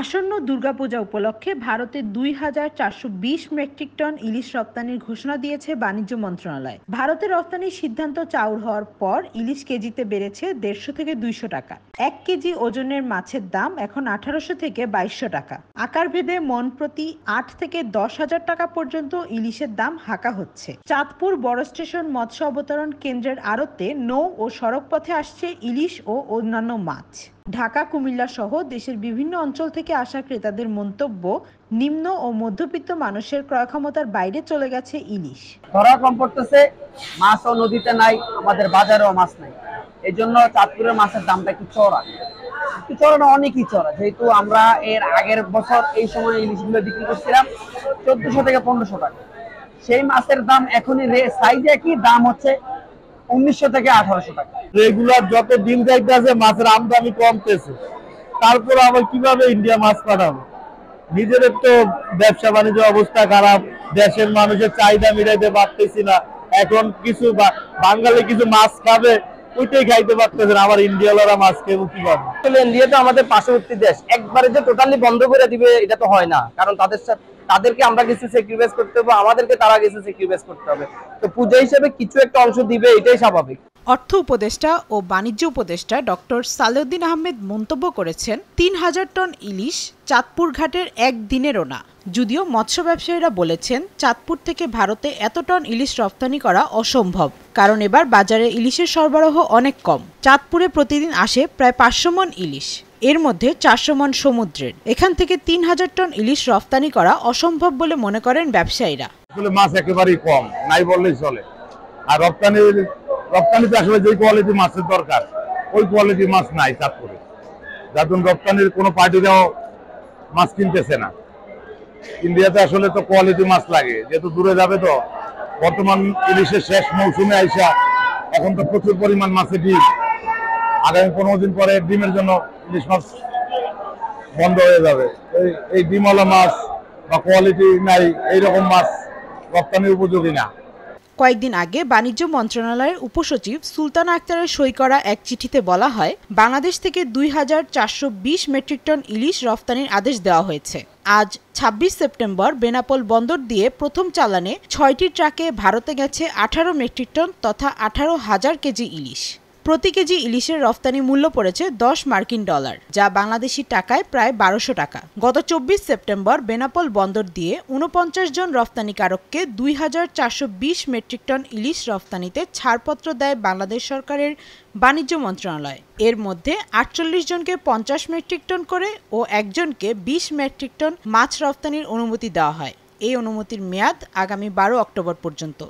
আসন্ন দুর্গাপূজা উপলক্ষে ভারতে ২,৪২০ মেট্রিক টন ইলিশ রপ্তানির ঘোষণা দিয়েছে বাণিজ্য মন্ত্রণালয়। ভারতে রপ্তানির সিদ্ধান্ত চাউর হওয়ার পর ইলিশ কেজিতে বেড়েছে ১৫০ থেকে ২০০ টাকা। ১ কেজি ওজনের মাছের দাম এখন ১৮০০ থেকে ২২০০ টাকা। আকার ভেদে মন প্রতি ৮ থেকে ১০,০০০ টাকা পর্যন্ত ইলিশের দাম হাঁকা হচ্ছে। চাঁদপুর বড় স্টেশন মৎস্য অবতরণ কেন্দ্রের আড়তে নৌ ও সড়ক পথে আসছে ইলিশ ও অন্যান্য মাছ। ঢাকা, কুমিল্লা সহ দেশের বিভিন্ন অঞ্চল থেকে আসা ক্রেতাদের মন্তব্য, নিম্ন ও মধ্যবিত্ত মানুষের ক্রয় ক্ষমতার বাইরে চলে গেছে ইলিশ। ধরা কম পড়তেছে, মাছও নদীতে নাই, আমাদের বাজারেও মাছ নাই। এই জন্য চাঁদপুরের মাছের দামটা একটু চড়া, না অনেকই চড়া। যেহেতু আমরা এর আগের বছর এই সময় ইলিশগুলো বিক্রি করছিলাম ১৪০০ থেকে ১৫০০ টাকা, সেই মাছের দাম এখনই সাইজ একই দাম হচ্ছে ১৯০০ থেকে ১৮০০ টাকা। রেগুলার যত দিন যাইতেছে মাছের আমদানি কমতেছে, তারপর আবার কিভাবে ইন্ডিয়া মাছ পাঠাবো? নিজেদের তো ব্যবসা বাণিজ্য অবস্থা খারাপ, দেশের মানুষের চাহিদা মিটাইতে পারতেছি না। এখন কিছু বাঙালি কিছু মাছ খাবে, ওইটাই খাইতে পারতেছে না, আবার ইন্ডিয়াওয়ালা মাছ খেবো কিভাবে? ইন্ডিয়া তো আমাদের পার্শ্ববর্তী দেশ, একবারে যে টোটালি বন্ধ করে দিবে এটা তো হয় না, কারণ তাদেরকে আমরা কিছু স্যাক্রিফাইস করতে হবে, আমাদেরকে তারা কিছু স্যাক্রিফাইস করতে হবে। তো পূজা হিসেবে কিছু একটা অংশ দিবে, এটাই স্বাভাবিক। অর্থ উপদেষ্টা ও বাণিজ্য উপদেষ্টা ডক্টর সালেউদ্দিন আহমেদ মন্তব্য করেছেন, ৩,০০০ টন ইলিশ চাঁদপুর ঘাটের একদিনেরও না। যদিও মৎস্য ব্যবসায়ীরা বলেছেন, চাঁদপুর থেকে ভারতে এত টন ইলিশ রপ্তানি করা অসম্ভব, কারণ এবার বাজারে ইলিশের সরবরাহ অনেক কম। চাঁদপুরে প্রতিদিন আসে প্রায় ৫০০ মণ ইলিশ, এর মধ্যে ৪০০ মণ সমুদ্রের। এখান থেকে ৩,০০০ টন ইলিশ রপ্তানি করা অসম্ভব বলে মনে করেন ব্যবসায়ীরা। আসলে মাছ একেবারেই কম, নাই বললেই চলে। আর রপ্তানিতে আসলে যে কোয়ালিটি মাছের দরকার, ওই কোয়ালিটি মাছ নাই চাঁদপুরে। যার জন্য রপ্তানির কোনো পার্টিরাও মাছ কিনতেছে না। ইন্ডিয়াতে আসলে তো কোয়ালিটি মাছ লাগে, যেহেতু দূরে যাবে। তো বর্তমান ইলিশের শেষ মৌসুমে আইসা এখন তো প্রচুর পরিমাণ মাছের ডিম, আগামী ১৫ দিন পরে ডিমের জন্য ইলিশ মাছ বন্ধ হয়ে যাবে। এই ডিমওয়ালা মাছ বা কোয়ালিটি নাই, এইরকম মাছ রপ্তানির উপযোগী না। কয়েকদিন আগে বাণিজ্য মন্ত্রণালয়ের উপসচিব সুলতানা আক্তারের সই করা এক চিঠিতে বলা হয়, বাংলাদেশ থেকে ২,৪২০ মেট্রিক টন ইলিশ রফতানির আদেশ দেওয়া হয়েছে। আজ ২৬ সেপ্টেম্বর বেনাপোল বন্দর দিয়ে প্রথম চালানে ৬টি ট্রাকে ভারতে গেছে ১৮ মেট্রিক টন তথা ১৮,০০০ কেজি ইলিশ। প্রতি কেজি ইলিশের রফতানি মূল্য পড়েছে $10, যা বাংলাদেশি টাকায় প্রায় ১২০০ টাকা। গত ২৪ সেপ্টেম্বর বেনাপোল বন্দর দিয়ে ৪৯ জন রফতানিকারককে ২,৪২০ মেট্রিক টন ইলিশ রফতানিতে ছাড়পত্র দেয় বাংলাদেশ সরকারের বাণিজ্য মন্ত্রণালয়। এর মধ্যে ৪৮ জনকে ৫০ মেট্রিক টন করে ও একজনকে ২০ মেট্রিক টন মাছ রফতানির অনুমতি দেওয়া হয়। এই অনুমতির মেয়াদ আগামী ১২ অক্টোবর পর্যন্ত।